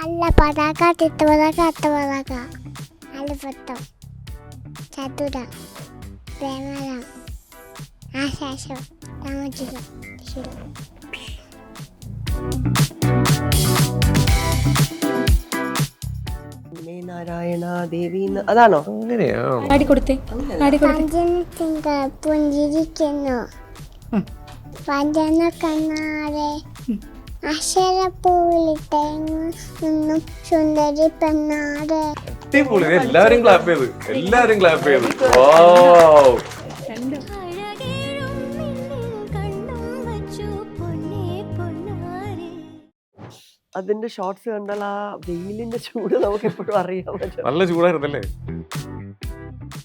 അല്ല പതാക തിത്തുപതാക അത്തപതാക അലപത്തം ചതുരം പ്രേമരം ആശാസം രാമചിരം നാരായണ ദേവി അതാണോ? പുഞ്ചിരിക്കുന്നു വഞ്ചന കണ്ണാറെ അക്ഷരപ്പൂവിലിട്ടെങ്ങും സുന്ദരി പെണ്ണാറ്. എല്ലാരും ക്ലാപ്പ് ചെയ്ത് അതിന്റെ ഷോർട്സ് കണ്ടാൽ ആ വെയിലിന്റെ ചൂട് നമുക്ക് എപ്പോഴും അറിയാൻ പറ്റും. നല്ല ചൂടായിരുന്നല്ലേ.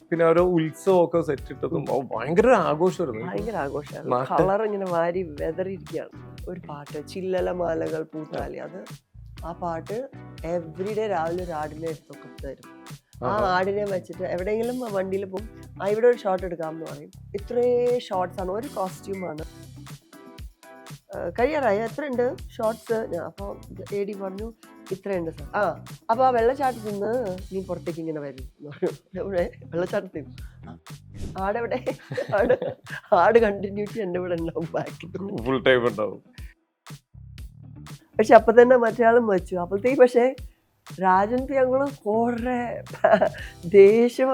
പിന്നെ ഓരോ ഉത്സവമൊക്കെ സെറ്റ് ഇട്ടതും ഭയങ്കര ആഘോഷമായിരുന്നു. ഭയങ്കര ആഘോഷമായിരുന്നു. കളർ ഇങ്ങനെ വാരി വെതറിയിരിക്കുകയാണ്. ഒരു പാട്ട് ചില്ലല മാലകൾ പൂത്താലി, അത് ആ പാട്ട് എവറിഡേ രാവിലെ ഒരു ആടിനെ എടുത്തൊക്കെ തരും. ആ ആടിനെ വെച്ചിട്ട് എവിടെയെങ്കിലും വണ്ടിയിൽ പോകും, ഇവിടെ ഒരു ഷോട്ട് എടുക്കാമെന്ന് പറയും. ഇത്രേ ഷോർട്സ് ആണ്, ഒരു കോസ്റ്റ്യൂമാണ്. കഴിയാറായി, എത്രയുണ്ട് ഷോർട്സ്? അപ്പോൾ എ ഡി പറഞ്ഞു ഇത്രയുണ്ട് സാർ. അപ്പോൾ ആ വെള്ളച്ചാട്ടത്തിൽ നിന്ന് നീ പുറത്തേക്ക് ഇങ്ങനെ വരും എന്ന് പറഞ്ഞു. ഇവിടെ വെള്ളച്ചാട്ടത്തിൽ ആടെവിടെ? ആട് കണ്ടിന്യൂറ്റി എൻ്റെ ഇവിടെ ഉണ്ടാവും, ബാക്കിൽ ഫുൾ ടൈം ഉണ്ടാവും. പക്ഷെ അപ്പൊ തന്നെ മറ്റേയാളും വെച്ചു. അപ്പോഴത്തേക്ക് പക്ഷേ രാജൻ ഞങ്ങൾ കുറെ ദേഷ്യം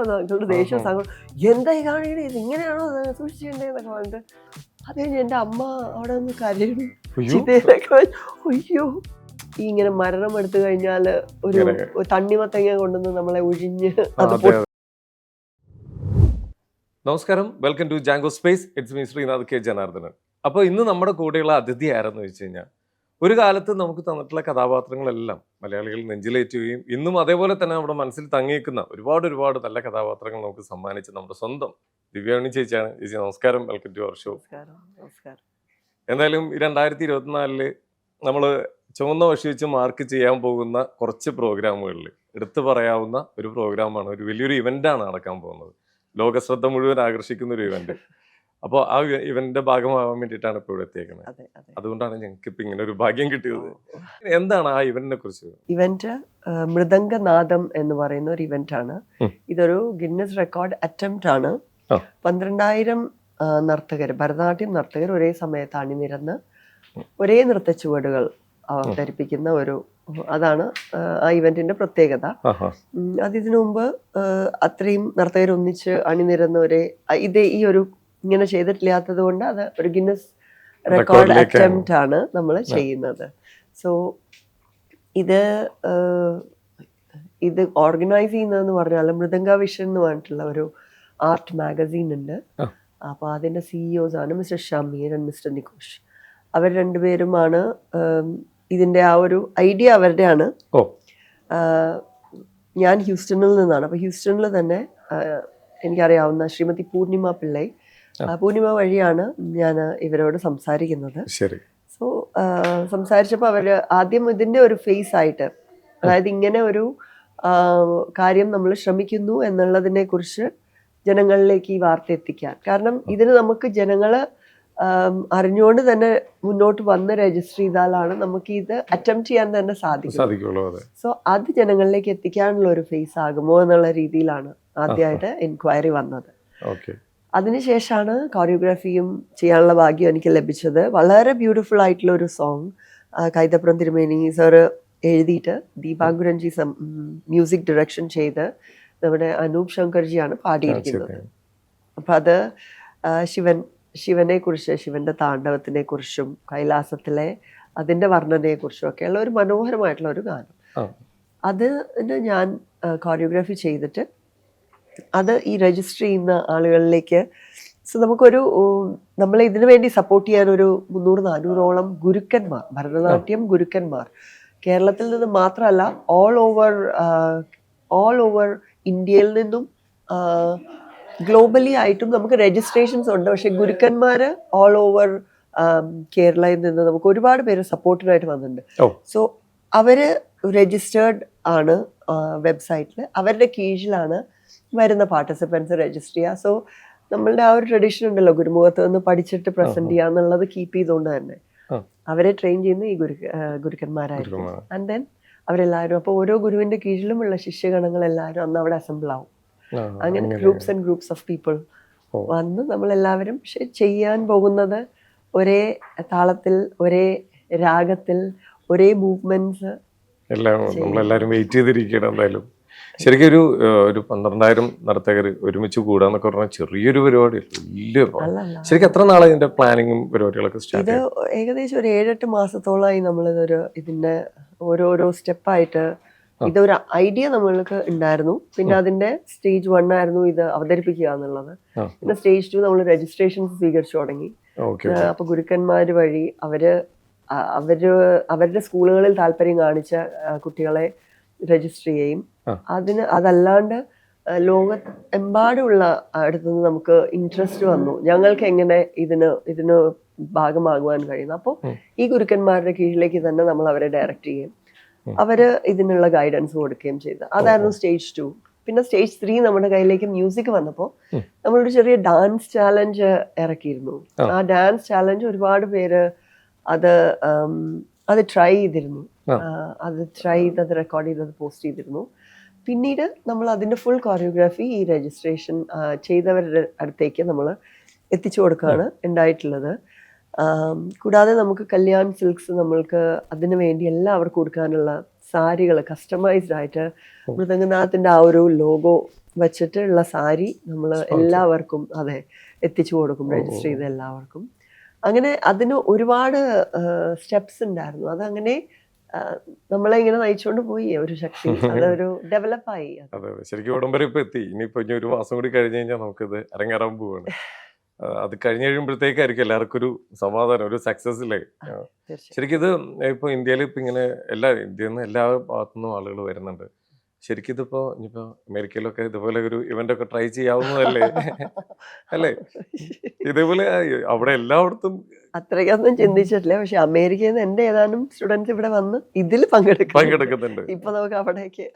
സങ്കടം, എന്തായി കാണിക്കണേ, ഇത് ഇങ്ങനെയാണോ സൂക്ഷിച്ചേണ്ടതെന്നൊക്കെ പറഞ്ഞിട്ട് അത് കഴിഞ്ഞ് എൻ്റെ അമ്മ അവിടെ ഒന്ന് കരയുന്നു. അയ്യോ, ഈ ഇങ്ങനെ മരണം എടുത്തു കഴിഞ്ഞാല് ഒരു തണ്ണിമത്തങ്ങ കൊണ്ടുവന്ന് നമ്മളെ ഒഴിഞ്ഞ് അത്. നമസ്കാരം, welcome to Jango Space. It's me Sreenath K Janardhanan. അപ്പോൾ ഇന്ന് നമ്മുടെ കൂടെയുള്ള അതിഥി ആരെന്ന് വെച്ച് കഴിഞ്ഞാൽ, ഒരു കാലത്ത് നമുക്ക് തന്നിട്ടുള്ള കഥാപാത്രങ്ങളെല്ലാം മലയാളികൾ നെഞ്ചിലേറ്റുകയും ഇന്നും അതേപോലെ തന്നെ നമ്മുടെ മനസ്സിൽ തങ്ങിയേക്കുന്ന ഒരുപാട് നല്ല കഥാപാത്രങ്ങൾ നമുക്ക് സമ്മാനിച്ച് നമ്മുടെ സ്വന്തം ദിവ്യാണി ചേച്ചിയാണ്. ചേച്ചി നമസ്കാരം, വെൽക്കം ടു അവർ ഷോ. എന്തായാലും 2024 നമ്മൾ ചുവന്ന വശി വെച്ച് മാർക്ക് ചെയ്യാൻ പോകുന്ന കുറച്ച് പ്രോഗ്രാമുകളിൽ എടുത്തു പറയാവുന്ന ഒരു പ്രോഗ്രാമാണ്, ഒരു വലിയൊരു ഇവൻ്റാണ് നടക്കാൻ പോകുന്നത്. ലോകശ്രദ്ധ മുഴുവൻ ആകർഷിക്കുന്ന ഒരു ഇവന്റ്. അപ്പോൾ ആ ഇവന്റിന്റെ ഭാഗമാവാൻ വേണ്ടിയിട്ടാണ് ഇപ്പോൾ ഇവിടെ എത്തിയേക്കുന്നത്. അതുകൊണ്ടാണ് ഞങ്ങൾക്ക് ഇപ്പൊ ഇങ്ങനെ ഒരു ഭാഗ്യം കിട്ടിയത്. എന്താണ് ആ ഇവന്റിനെ കുറിച്ച്? ഇവന്റ് മൃദംഗനാദം എന്ന് പറയുന്ന ഒരു ഇവന്റ് ആണ്. ഇതൊരു ഗിന്നസ് റെക്കോർഡ് അറ്റംപ്റ്റ് ആണ്. 12,000 നർത്തകർ, ഭരതനാട്യം നർത്തകർ ഒരേ സമയത്ത് അണിനിരന്ന് ഒരേ നൃത്ത ചുവടുകൾ അവതരിപ്പിക്കുന്ന അതാണ് ആ ഇവന്റിന്റെ പ്രത്യേകത. അതിനു മുമ്പ് അത്രയും നർത്തകർ ഒന്നിച്ച് അണിനിരന്ന ഈ ഒരു ഇങ്ങനെ ചെയ്തിട്ടില്ലാത്തത് കൊണ്ട് അത് ഒരു ഗിന്നസ് റെക്കോർഡ് അറ്റംപ്റ്റ് ആണ് നമ്മൾ ചെയ്യുന്നത്. സോ ഇത് ഓർഗനൈസ് ചെയ്യുന്നതെന്ന് പറഞ്ഞാൽ മൃദംഗ വിഷൻ എന്ന് പറഞ്ഞിട്ടുള്ള ഒരു ആർട്ട് മാഗസീൻ ഉണ്ട്. അപ്പോൾ അതിൻ്റെ CEOs ആണ് mister Shameer and mister Nikosh. അവർ രണ്ടുപേരുമാണ് ഇതിൻ്റെ ആ ഒരു ഐഡിയ അവരുടെയാണ്. ഞാൻ ഹ്യൂസ്റ്റണിൽ നിന്നാണ്. അപ്പോൾ ഹ്യൂസ്റ്റണിൽ തന്നെ എനിക്കറിയാവുന്ന ശ്രീമതി പൂർണിമ പിള്ളൈ, പൂർണിമ വഴിയാണ് ഞാൻ ഇവരോട് സംസാരിക്കുന്നത്. സോ സംസാരിച്ചപ്പോൾ അവർ ആദ്യം ഇതിൻ്റെ ഒരു ഫേസ് ആയിട്ട്, അതായത് ഇങ്ങനെ ഒരു കാര്യം നമ്മൾ ശ്രമിക്കുന്നു എന്നുള്ളതിനെ കുറിച്ച് ജനങ്ങളിലേക്ക് ഈ വാർത്ത എത്തിക്കാൻ. കാരണം ഇതിന് നമുക്ക് ജനങ്ങള് അറിഞ്ഞുകൊണ്ട് തന്നെ മുന്നോട്ട് വന്ന് രജിസ്റ്റർ ചെയ്താലാണ് നമുക്ക് ഇത് അറ്റംപ്റ്റ് ചെയ്യാൻ തന്നെ സാധിക്കുള്ളൂ. സോ അത് ജനങ്ങളിലേക്ക് എത്തിക്കാനുള്ള ഒരു ഫേസ് ആകുമോ എന്നുള്ള രീതിയിലാണ് ആദ്യമായിട്ട് എൻക്വയറി വന്നത്. അതിനുശേഷമാണ് കോറിയോഗ്രാഫിയും ചെയ്യാനുള്ള ഭാഗ്യം എനിക്ക് ലഭിച്ചത്. വളരെ ബ്യൂട്ടിഫുൾ ആയിട്ടുള്ള ഒരു സോങ് കൈതപ്പുറം തിരുമേനി സാറ് എഴുതിയിട്ട് ദീപാങ്കുരൻജി മ്യൂസിക് ഡയറക്ഷൻ ചെയ്ത് നമ്മുടെ അനൂപ് ശങ്കർജിയാണ് പാടിയിരിക്കുന്നത്. അപ്പം അത് ശിവനെ കുറിച്ച്, ശിവന്റെ താണ്ഡവത്തിനെ കുറിച്ചും കൈലാസത്തിലെ അതിൻ്റെ വർണ്ണനയെ കുറിച്ചും ഒക്കെയുള്ള ഒരു മനോഹരമായിട്ടുള്ള ഒരു ഗാനം. അതിന് ഞാൻ കോറിയോഗ്രാഫി ചെയ്തിട്ട് അത് ഈ രജിസ്റ്റർ ചെയ്യുന്ന ആളുകളിലേക്ക്, സോ നമുക്കൊരു നമ്മളെ ഇതിനു വേണ്ടി സപ്പോർട്ട് ചെയ്യാൻ ഒരു 300-400ഓളം ഗുരുക്കന്മാർ, ഭരതനാട്യം ഗുരുക്കന്മാർ കേരളത്തിൽ നിന്ന് മാത്രമല്ല ഓൾ ഓവർ ഇന്ത്യയിൽ നിന്നും ഗ്ലോബലി ആയിട്ടും നമുക്ക് രജിസ്ട്രേഷൻസ് ഉണ്ട്. പക്ഷെ ഗുരുക്കന്മാര് ഓൾ ഓവർ കേരളയിൽ നിന്ന് നമുക്ക് ഒരുപാട് പേര് സപ്പോർട്ടിനായിട്ട് വന്നിട്ടുണ്ട്. സോ അവര് രജിസ്റ്റേർഡ് ആണ് വെബ്സൈറ്റിൽ. അവരുടെ കീഴിലാണ് വരുന്ന പാർട്ടിസിപ്പൻസ് രജിസ്റ്റർ ചെയ്യുക. സോ നമ്മളുടെ ആ ഒരു ട്രഡീഷൻ ഉണ്ടല്ലോ, ഗുരുമുഖത്ത് നിന്ന് പഠിച്ചിട്ട് പ്രസന്റ് ചെയ്യുക എന്നുള്ളത് കീപ്പ് ചെയ്തുകൊണ്ട് തന്നെ അവരെ ട്രെയിൻ ചെയ്യുന്ന ഈ ഗുരുക്കന്മാരായിരുന്നു. ആൻഡ് ദെൻ അവരെല്ലാവരും, അപ്പോൾ ഓരോ ഗുരുവിന്റെ കീഴിലുമുള്ള ശിഷ്യഗണങ്ങൾ എല്ലാവരും അന്ന് അവിടെ അസംബിൾ ആവും. അങ്ങനെ groups and groups of people വന്ന് നമ്മളെല്ലാവരും ചെയ്യാൻ പോകുന്നത് ഒരേ താളത്തിൽ, ഒരേ രാഗത്തിൽ, ഒരേ മൂവ്മെന്റ്സ് എല്ലാം നമ്മളെല്ലാരും വെയിറ്റ് ചെയ്തിരിക്കണം. എന്തായാലും ശരിക്കും ഒരു 12,000 നർത്തകർ ഒരുമിച്ച് കൂടാന്നൊക്കെ പറഞ്ഞാൽ ചെറിയൊരു പരിപാടി വലിയ. ശരിക്കും എത്ര നാളെ ഇതിന്റെ പ്ലാനിങ്ങും പരിപാടികളൊക്കെ സ്റ്റാർട്ട്? ഇത് ഏകദേശം ഒരു 7-8 മാസത്തോളമായി ഇതിന്റെ ഓരോരോ സ്റ്റെപ്പായിട്ട് ഇതൊരു ഐഡിയ നമ്മൾക്ക് ഉണ്ടായിരുന്നു. പിന്നെ അതിന്റെ സ്റ്റേജ് 1 ആയിരുന്നു ഇത് അവതരിപ്പിക്കുക എന്നുള്ളത്. പിന്നെ സ്റ്റേജ് 2 നമ്മൾ രജിസ്ട്രേഷൻസ് സ്വീകരിച്ചു തുടങ്ങി. അപ്പൊ ഗുരുക്കന്മാര് വഴി അവരുടെ സ്കൂളുകളിൽ താല്പര്യം കാണിച്ച കുട്ടികളെ രജിസ്റ്റർ ചെയ്യും. അതല്ലാണ്ട് ലോകത്തെമ്പാടുള്ള അടുത്തുനിന്ന് നമുക്ക് ഇൻട്രസ്റ്റ് വന്നു, ഞങ്ങൾക്ക് എങ്ങനെ ഇതിന് ഭാഗമാകുവാൻ കഴിയുന്നു. അപ്പോൾ ഈ ഗുരുക്കന്മാരുടെ കീഴിലേക്ക് തന്നെ നമ്മൾ അവരെ ഡയറക്റ്റ് ചെയ്യും, അവര് ഇതിനുള്ള ഗൈഡൻസ് കൊടുക്കുകയും ചെയ്തു. അതായിരുന്നു സ്റ്റേജ് 2. പിന്നെ സ്റ്റേജ് 3 നമ്മുടെ കയ്യിലേക്ക് മ്യൂസിക് വന്നപ്പോൾ നമ്മളൊരു ചെറിയ ഡാൻസ് ചാലഞ്ച് ഇറക്കിയിരുന്നു. ആ ഡാൻസ് ചാലഞ്ച് ഒരുപാട് പേര് അത് ട്രൈ ചെയ്തിരുന്നു. അത് റെക്കോർഡ് ചെയ്തത് പോസ്റ്റ് ചെയ്തിരുന്നു. പിന്നീട് നമ്മൾ അതിന്റെ ഫുൾ കോറിയോഗ്രാഫി ഈ രജിസ്ട്രേഷൻ ചെയ്തവരുടെ അടുത്തേക്ക് നമ്മൾ എത്തിച്ചു കൊടുക്കുകയാണ് ഉണ്ടായിട്ടുള്ളത്. കൂടാതെ നമുക്ക് കല്യാൺ സിൽക്സ് നമ്മൾക്ക് അതിനു വേണ്ടി എല്ലാവർക്കും കൊടുക്കാനുള്ള സാരികൾ കസ്റ്റമൈസ്ഡ് ആയിട്ട് മൃദംഗനാഥത്തിന്റെ ആ ഒരു ലോഗോ വെച്ചിട്ടുള്ള സാരി നമ്മൾ എല്ലാവർക്കും എത്തിച്ചു കൊടുക്കും, രജിസ്റ്റർ ചെയ്ത എല്ലാവർക്കും. അങ്ങനെ അതിന് ഒരുപാട് സ്റ്റെപ്സ് ഉണ്ടായിരുന്നു. അതങ്ങനെ നമ്മളെ ഇങ്ങനെ നയിച്ചുകൊണ്ട് പോയി ഒരു ശക്തി, അതൊരു ഡെവലപ്പായി. അതെ, ശരിക്കും ഉടം വരെ ഇപ്പൊ എത്തി. ഇനിയിപ്പോ ഒരു മാസം കൂടി കഴിഞ്ഞ് കഴിഞ്ഞാൽ നമുക്കിത് അരങ്ങേറാൻ പോവാണ്. അത് കഴിഞ്ഞ് കഴിയുമ്പോഴത്തേക്കായിരിക്കും എല്ലാവർക്കും ഒരു സമാധാനം, ഒരു സക്സസ് ഇല്ലേ. ശരിക്കും ഇത് ഇപ്പൊ ഇന്ത്യയിൽ ഇപ്പൊ ഇങ്ങനെ ഇന്ത്യയിൽ നിന്ന് എല്ലാ ഭാഗത്തുനിന്നും ആളുകൾ വരുന്നുണ്ട്. ശരിക്കും ഇതിപ്പോ ഇനിയിപ്പോ അമേരിക്കയിലൊക്കെ ഇതുപോലെ ഒരു ഇവന്റ് ഒക്കെ ട്രൈ ചെയ്യാവുന്നതല്ലേ? അല്ലേ? ഇതേപോലെ അവിടെ എല്ലായിടത്തും അത്രയ്ക്കൊന്നും ചിന്തിച്ചിട്ടില്ല. പക്ഷെ അമേരിക്കയിൽ നിന്ന് എന്റെ ഏതാനും സ്റ്റുഡൻസ് ഇവിടെ വന്ന് ഇതിൽ പങ്കെടുക്കുന്നുണ്ട്. ഇപ്പൊ നമുക്ക് അവിടേക്ക്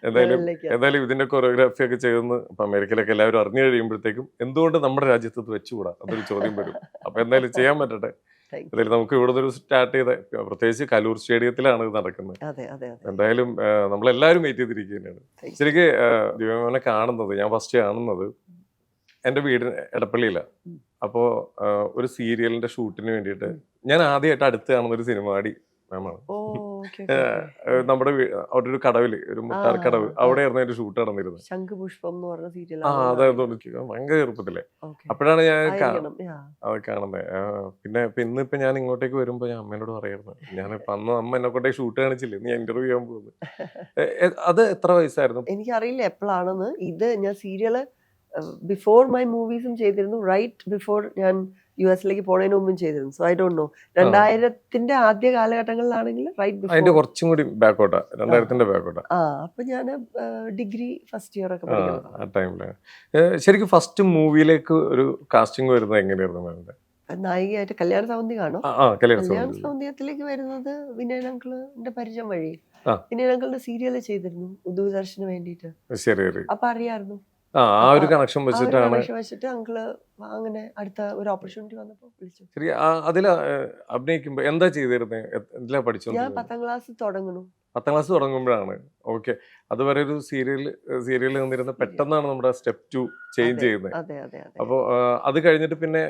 എന്തായാലും ഇതിന്റെ കൊറിയോഗ്രാഫി ഒക്കെ ചെയ്യുന്ന ഇപ്പൊ അമേരിക്കയിലൊക്കെ എല്ലാവരും അറിഞ്ഞു കഴിയുമ്പോഴത്തേക്കും എന്തുകൊണ്ട് നമ്മുടെ രാജ്യത്ത് ഇത് വെച്ചുകൂടാ, അതൊരു ചോദ്യം വരും. അപ്പൊ എന്തായാലും ചെയ്യാൻ പറ്റട്ടെ. എന്തായാലും നമുക്ക് ഇവിടെ നിന്ന് സ്റ്റാർട്ട് ചെയ്ത, പ്രത്യേകിച്ച് കലൂർ സ്റ്റേഡിയത്തിലാണ് ഇത് നടക്കുന്നത്. എന്തായാലും നമ്മളെല്ലാവരും വെയിറ്റ് ചെയ്തിരിക്കുകയാണ്. ശരിക്കും ദിവ്യമോനെ കാണുന്നത്, ഞാൻ ഫസ്റ്റ് കാണുന്നത് എൻ്റെ വീട് എടപ്പള്ളിയിലാണ്. അപ്പോൾ ഒരു സീരിയലിന്റെ ഷൂട്ടിന് വേണ്ടിയിട്ട് ഞാൻ ആദ്യമായിട്ട് അടുത്ത് കാണുന്ന ഒരു സിനിമാടി മാമാണ്. നമ്മുടെ അവിടെ ഒരു കടവില്, ഒരു മുട്ടാർ കടവ്, അവിടെയായിരുന്നു അതിന്റെ ഷൂട്ട് നടന്നിരുന്നത്. ശംഖുപുഷ്പം എന്ന് പറഞ്ഞ സീരിയൽ. അതായിരുന്നു ഭയങ്കര ചെറുപ്പത്തിലെ. അപ്പോഴാണ് ഞാൻ അത് കാണുന്നത്. പിന്നെ ഇന്നിപ്പോ ഞാൻ ഇങ്ങോട്ടേക്ക് വരുമ്പോ ഞാൻ അമ്മേനോട് പറയായിരുന്നു, ഞാനിപ്പോ അന്ന് അമ്മ എന്നെ കൊണ്ടേ ഷൂട്ട് കാണിച്ചില്ലേ, നീ ഇന്റർവ്യൂ ചെയ്യാൻ പോകുന്നത്. അത് എത്ര വയസ്സായിരുന്നു? എനിക്കറിയില്ല എപ്പോഴാണെന്ന്. ഇത് ഞാൻ സീരിയല് ബിഫോർ മൈ മൂവീസും ചെയ്തിരുന്നു, റൈറ്റ് ബിഫോർ ഞാൻ US-ലേക്ക് പോണതിന് മുമ്പും ചെയ്തിരുന്നു. സോ ഐ ഡോണ്ട് നോ, 2000-ന്റെ ആദ്യ കാലഘട്ടങ്ങളിലാണെങ്കിൽ റൈറ്റ് ബിഫോർ, കുറച്ചും കൂടി ബാക്കോട്ടാ, 2000-ന്റെ ബാക്കോട്ടാ. അപ്പൊ ഞാൻ ഡിഗ്രി ഫസ്റ്റ് ഇയർ ഒക്കെ പഠിക്കുന്നത് ആ ടൈമിലാണ്. ശരിക്കും ഫസ്റ്റ് മൂവിയിലേക്ക് ഒരു കാസ്റ്റിംഗ് വരുന്നത് എങ്ങനെയായിരുന്നു? നായികയായിട്ട് കല്യാൺ സൗന്ദി കാണോ? കല്യാൺ സൗന്ദര്യത്തിലേക്ക് വരുന്നത് വിനയൻ അങ്കിളിന്റെ പരിചയം വഴി. വിനയൻ അങ്കിളിന്റെ സീരിയൽ ചെയ്തിരുന്നു ദൂരദർശന് വേണ്ടിയിട്ട്. അപ്പൊ അറിയായിരുന്നു. ആ ഒരു കണക്ഷൻ വെച്ചിട്ട് അങ്കിള് അങ്ങനെ അടുത്ത ഒരു ഓപ്പർച്യൂണിറ്റി വന്നപ്പോ വിളിച്ചു. ശരി, അതില് അഭിനയിക്കുമ്പോ എന്താ ചെയ്തിരുന്നത്? എന്തിലാ പഠിച്ചു? ഞാൻ 10ാം ക്ലാസ് തുടങ്ങുന്നു. 10ാം ക്ലാസ് തുടങ്ങുമ്പോഴാണ്. ഓക്കെ, അതുവരെ ഒരു സീരിയലിൽ നിന്നിരുന്ന പെട്ടെന്നാണ് നമ്മുടെ സ്റ്റെപ്പ് 2 ചേഞ്ച് ചെയ്യുന്നത്. അപ്പൊ അത് കഴിഞ്ഞിട്ട് പിന്നെ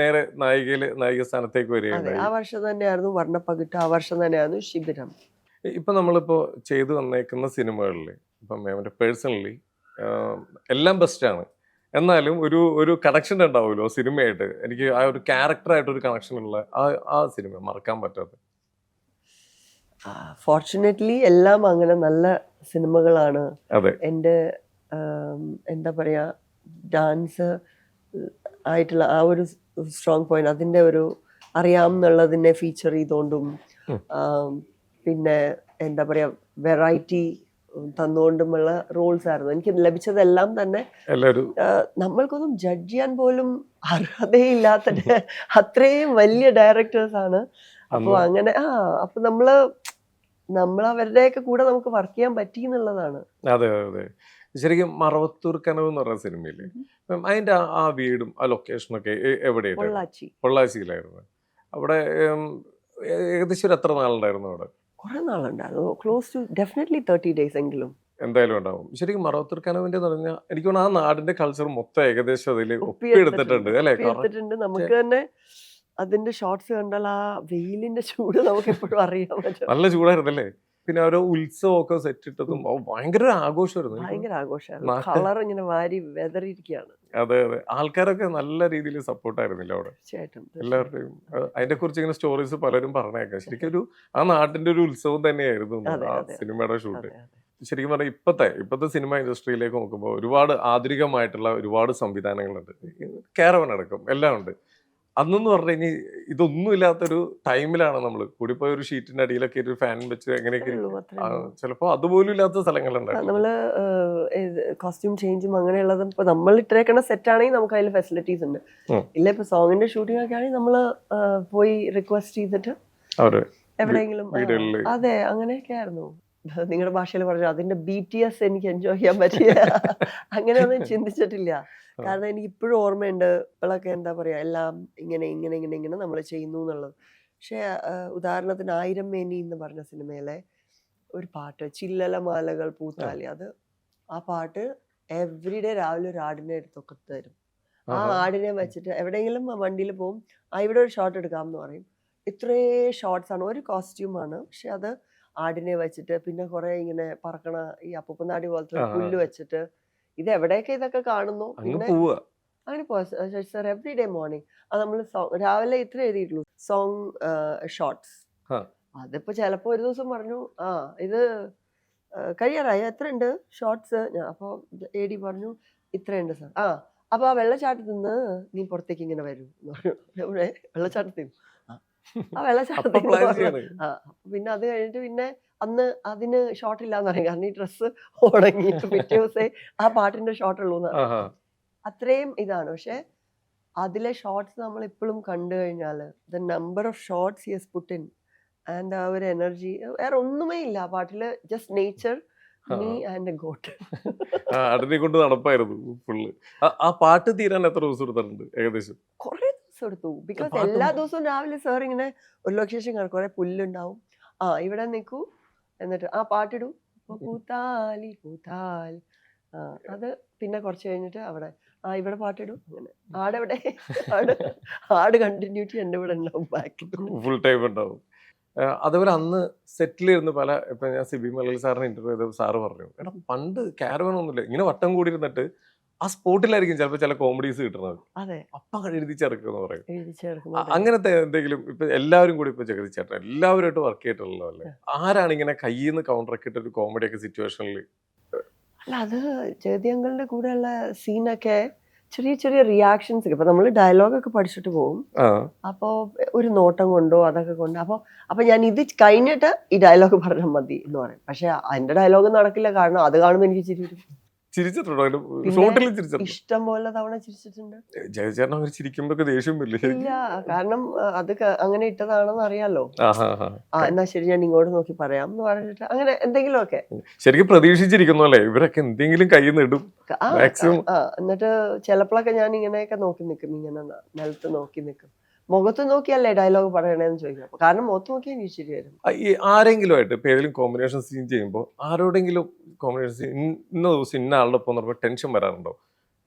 നേരെ നായിക സ്ഥാനത്തേക്ക് വരികയാണ്. ആ വർഷം തന്നെയായിരുന്നു വർണ്ണപ്പകിട്ട്, ആ വർഷം തന്നെയായിരുന്നു ശിബിരം. ഇപ്പൊ നമ്മളിപ്പോ ചെയ്തു വന്നേക്കുന്ന സിനിമകളിൽ ഇപ്പൊ മാമിന്റെ പേഴ്സണലി എല്ലാം ബെസ്റ്റാണ്. എന്നാലും ഒരു കണക്ഷൻ ഉണ്ടാവുമല്ലോ സിനിമയായിട്ട്. എനിക്ക് ആ ഒരു ക്യാരക്ടറായിട്ട് ഒരു കണക്ഷൻ ഉള്ള ആ സിനിമ മറക്കാൻ പറ്റാത്ത. ഫോർച്ചുനേറ്റ്ലി എല്ലാം അങ്ങനെ നല്ല സിനിമകളാണ്. എൻ്റെ എന്താ പറയാ, ഡാൻസ് ആയിട്ടുള്ള ആ ഒരു സ്ട്രോങ് പോയിന്റ്, അതിൻ്റെ ഒരു അറിയാമെന്നുള്ളതിനെ ഫീച്ചർ ചെയ്തുകൊണ്ടും പിന്നെ എന്താ പറയാ വെറൈറ്റി തന്നുകൊണ്ടുമുള്ള റോൾസ് ആയിരുന്നു എനിക്ക് ലഭിച്ചതെല്ലാം തന്നെ. നമ്മൾക്കൊന്നും ജഡ്ജ് ചെയ്യാൻ പോലും അർഹതയില്ലാത്ത അത്രയും വലിയ ഡയറക്ടേഴ്സ് ആണ്. അപ്പൊ അങ്ങനെ അപ്പൊ നമ്മൾ അവരുടെയൊക്കെ കൂടെ നമുക്ക് വർക്ക് ചെയ്യാൻ പറ്റി എന്നുള്ളതാണ്. അതെ അതെ. ശരിക്കും മറവത്തൂർ കനവ് എന്ന് പറഞ്ഞ സിനിമയില്ലേ, അതിന്റെ ആ വീടും ആ ലൊക്കേഷനൊക്കെ എവിടെയായിരുന്നു? പൊള്ളാച്ചി. പൊള്ളാച്ചിയിലായിരുന്നു. അവിടെ ഏകദേശം ഒരു എത്ര നാളുണ്ടായിരുന്നു അവിടെ? കുറെ നാളുണ്ടായിരുന്നു, ക്ലോസ് ടു ഡെഫിനറ്റ്ലി 30 days എങ്കിലും എന്തായാലും ഉണ്ടാവും. ശരിക്കും മറവത്തൂർ കനവിന്റെ എന്ന് പറഞ്ഞാൽ എനിക്ക് തോന്നുന്നു ആ നാടിന്റെ കൾച്ചർ മൊത്തം ഏകദേശം അതിൽ ഒപ്പിയെടുത്തിട്ടുണ്ട് അല്ലെ? ഒപ്പിയെടുത്തിട്ടുണ്ട്. നമുക്ക് തന്നെ അതിന്റെ ഷോർട്സ് കണ്ടാൽ ആ വെയിലിന്റെ ചൂട് നമുക്ക് എപ്പോഴും അറിയാൻ പറ്റും. നല്ല ചൂടായിരുന്നല്ലേ? പിന്നെ ഓരോ ഉത്സവമൊക്കെ സെറ്റ് ഇട്ടതും ഭയങ്കര ആഘോഷമായിരുന്നു. ഭയങ്കര ആഘോഷമായിരുന്നു. കളർ ഇങ്ങനെ വാരി വെതറിയിരിക്കുകയാണ്. അതെ അതെ. ആൾക്കാരൊക്കെ നല്ല രീതിയിൽ സപ്പോർട്ടായിരുന്നില്ല അവിടെ. തീർച്ചയായിട്ടും. എല്ലാവരുടെയും അതിനെ കുറിച്ച് ഇങ്ങനെ സ്റ്റോറീസ് പലരും പറഞ്ഞേക്കാം. ശരിക്കും ഒരു ആ നാട്ടിന്റെ ഒരു ഉത്സവം തന്നെയായിരുന്നു ആ സിനിമയുടെ ഷൂട്ട്. ശരിക്കും പറഞ്ഞാൽ ഇപ്പോഴത്തെ സിനിമ ഇൻഡസ്ട്രിയിലേക്ക് നോക്കുമ്പോൾ ഒരുപാട് ആധുനികമായിട്ടുള്ള ഒരുപാട് സംവിധാനങ്ങളുണ്ട്. കാരവൻ അടക്കം എല്ലാം ഉണ്ട്. അന്നെന്ന് പറഞ്ഞു കഴിഞ്ഞാൽ ഇതൊന്നും ഇല്ലാത്തൊരു ടൈമിലാണ് നമ്മൾ കൂടിപ്പോയ ഒരു ഷീറ്റിന്റെ അടിയിലൊക്കെ ഒരു ഫാൻ വെച്ച് എങ്ങനെയൊക്കെ ചിലപ്പോ അതുപോലും ഇല്ലാത്ത സ്ഥലങ്ങളുണ്ടായിരുന്നു. നമ്മള് കോസ്റ്റ്യൂം ചേഞ്ചും അങ്ങനെയുള്ളതും ഇപ്പൊ നമ്മൾ ഇട്ടേക്കണ സെറ്റ് ആണെങ്കിൽ നമുക്ക് അതിൽ ഫെസിലിറ്റീസ് ഉണ്ട്. ഇല്ല ഇപ്പൊ സോങ്ങിന്റെ ഷൂട്ടിംഗ് ഒക്കെ ആണെങ്കിൽ നമ്മള് പോയി റിക്വസ്റ്റ് ചെയ്തിട്ട് എവിടെയെങ്കിലും. അതെ, അങ്ങനെയൊക്കെ ആയിരുന്നു. നിങ്ങളുടെ ഭാഷയിൽ പറഞ്ഞു അതിന്റെ BTS എനിക്ക് എൻജോയ് ചെയ്യാൻ പറ്റിയ അങ്ങനെയൊന്നും ചിന്തിച്ചിട്ടില്ല. കാരണം എനിക്ക് ഇപ്പോഴും ഓർമ്മയുണ്ട്. ഇപ്പോഴൊക്കെ എന്താ പറയാ, എല്ലാം ഇങ്ങനെ ഇങ്ങനെ ഇങ്ങനെ ഇങ്ങനെ നമ്മൾ ചെയ്യുന്നു എന്നുള്ളത്. പക്ഷെ ഉദാഹരണത്തിന് 1000 മേനി എന്ന് പറഞ്ഞ സിനിമയിലെ ഒരു പാട്ട് ചില്ലല മാലകൾ പൂത്താലി, അത് ആ പാട്ട് എവറിഡേ രാവിലെ ഒരു ആടിനെ എടുത്തൊക്കെ തരും. ആ ആടിനെ വെച്ചിട്ട് എവിടെയെങ്കിലും വണ്ടിയിൽ പോകും, ഇവിടെ ഒരു ഷോട്ട് എടുക്കാമെന്ന് പറയും. ഇത്രേ ഷോർട്സ് ആണ്, ഒരു കോസ്റ്റ്യൂമാണ്, പക്ഷെ അത് ആടിനെ വെച്ചിട്ട് പിന്നെ കുറെ ഇങ്ങനെ പറക്കണ ഈ അപ്പൂപ്പനാടി പോലത്തെ പുല്ല് വെച്ചിട്ട് ഇത് എവിടെയൊക്കെ ഇതൊക്കെ കാണുന്നു. പിന്നെ അങ്ങനെ പോവാ സർ എവറി ഡേ മോർണിംഗ്. അത് നമ്മൾ രാവിലെ ഇത്ര എഴുതിയിട്ടുള്ളൂ സോങ് ഷോർട്സ്. അതിപ്പോ ചിലപ്പോ ഒരു ദിവസം പറഞ്ഞു ഇത് കഴിയാറായി, എത്രയുണ്ട് ഷോർട്സ്? അപ്പൊ AD പറഞ്ഞു ഇത്രയുണ്ട് സാർ. അപ്പൊ ആ വെള്ളച്ചാട്ടത്തിൽ നിന്ന് നീ പുറത്തേക്ക് ഇങ്ങനെ വരും എന്ന് പറഞ്ഞു. എവിടെ? വെള്ളച്ചാട്ടത്തിൽ. ആ വെള്ളച്ചാട്ടത്തിൽ. പിന്നെ അത് കഴിഞ്ഞിട്ട് പിന്നെ അന്ന് അതിന് ഷോട്ട് ഇല്ലാന്ന് പറയും, കാരണം ഈ ഡ്രസ്സ് ഉണങ്ങിയിട്ട് പിറ്റേ ദിവസേ ആ പാട്ടിന്റെ ഷോട്ട് ഉള്ളൂ. അത്രയും ഇതാണ്. പക്ഷെ അതിലെ ഷോർട്സ് നമ്മൾ ഇപ്പോഴും കണ്ടു കഴിഞ്ഞാല് the number of shorts he has put in and ആ ഒരു എനർജി വേറെ ഒന്നുമേ ഇല്ല ആ പാട്ടില്. Just nature, me and a goat. അതിനെ കൊണ്ട് നടപ്പായിരുന്നു ഫുള്ള്. ആ പാട്ട് തീരാൻ എത്ര ദിവസം എടുത്തിട്ടുണ്ട്? ഏകദേശം കുറെ ദിവസം എടുത്തു. ബിക്കോസ് എല്ലാ ദിവസവും രാവിലെ സാർ ഇങ്ങനെ ഒരു ലൊക്കേഷൻ കാണും, കുറെ പുല്ലുണ്ടാവും. ഇവിടെ നിൽക്കൂ, എന്നിട്ട് പാട്ടിടൂ, പൂത്താലി പൂത്താലി. അത് പിന്നെ കുറച്ച് കഴിഞ്ഞിട്ട് അവിടെ ഇവിടെ പാട്ടിടും. അങ്ങനെ ആടെവിടെ ആട് കണ്ടിന്യൂറ്റി എൻ്റെ ഇവിടെ ഉണ്ടാവും, ബാക്കി ഫുൾ ടൈം ഉണ്ടാവും. അതുപോലെ അന്ന് സെറ്റിൽ ഇരുന്ന് പല ഇപ്പൊ ഞാൻ സിബി മലയാളി സാറിനെ ഇന്റർവ്യൂ ചെയ്ത സാറ് പറഞ്ഞു, എടാ പണ്ട് കാരവൻ ഒന്നുമില്ല, ഇങ്ങനെ വട്ടം കൂടി ഇരുന്നിട്ട് ആ സ്പോട്ടിലായിരിക്കും ചിലപ്പോൾ ചില കോമഡീസ് കിട്ടുന്നത്. അതെ, അപ്പം എഴുതി ചേർക്കുന്ന പറയും. അങ്ങനത്തെ എന്തെങ്കിലും ഇപ്പൊ എല്ലാവരും കൂടി ഇപ്പൊ ജഗതി ചേട്ടൻ എല്ലാവരുമായിട്ട് വർക്ക് ചെയ്തിട്ടുള്ളതല്ലോ അല്ലേ? ആരാണ് ഇങ്ങനെ കയ്യിൽ നിന്ന് കൗണ്ടർ ഒക്കെ ഇട്ട ഒരു കോമഡി ഒക്കെ സിറ്റുവേഷനിൽ? അല്ല, അത് ജഗതി അങ്കിളിന്റെ കൂടെയുള്ള സീനൊക്കെ ചെറിയ ചെറിയ റിയാക്ഷൻസ് ഒക്കെ. ഇപ്പൊ നമ്മൾ ഡയലോഗൊക്കെ പഠിച്ചിട്ട് പോകും, അപ്പോ ഒരു നോട്ടം കൊണ്ടോ അതൊക്കെ കൊണ്ട് അപ്പൊ ഞാൻ ഇത് കഴിഞ്ഞിട്ട് ഈ ഡയലോഗ് പറഞ്ഞാൽ മതി എന്ന് പറയും. പക്ഷെ അതിന്റെ ഡയലോഗ് നടക്കില്ല, കാരണം അത് കാണുമ്പോൾ എനിക്ക് ചിരി വരും. ചിരിച്ചിട്ടുണ്ടോ? ഇഷ്ടം പോലെ തവണ ചിരിച്ചിട്ടുണ്ട്. ജയചേട്ടൻ അവർ ചിരിക്കുമ്പോ ദേഷ്യം വരില്ല? ഇല്ല, കാരണം അത് അങ്ങനെ ഇട്ടതാണെന്ന് അറിയാലോ. എന്നാ ശരി, ഞാൻ ഇങ്ങോട്ട് നോക്കി പറയാം എന്ന് പറഞ്ഞിട്ട് അങ്ങനെ എന്തെങ്കിലും ഒക്കെ ശരിക്കും പ്രതീക്ഷിച്ചിരിക്കുന്നു അല്ലേ? ഇവരൊക്കെ എന്തെങ്കിലും കയ്യിൽ നിന്ന് ഇടും മാക്സിമം. എന്നിട്ട് ചിലപ്പോഴൊക്കെ ഞാൻ ഇങ്ങനെയൊക്കെ നോക്കി നിൽക്കും, ഇങ്ങനെ നിലത്ത് നോക്കി നിൽക്കും. മുഖത്ത് നോക്കിയല്ലേ ഡയലോഗ് പറയണേന്ന് ചോദിക്കും, കാരണം മുഖത്ത് നോക്കിയാൽ എനിക്ക് ശരി വരും. ആരെങ്കിലും ആയിട്ട് ഇപ്പൊ ഏതെങ്കിലും കോമ്പിനേഷൻ സീൻ ചെയ്യുമ്പോൾ ആരോടെങ്കിലും കോമ്പിനേഷൻ സീൻ ഇന്ന ദിവസം ഇന്ന ആളുടെ ഒപ്പം പറയുമ്പോൾ ടെൻഷൻ വരാറുണ്ടോ?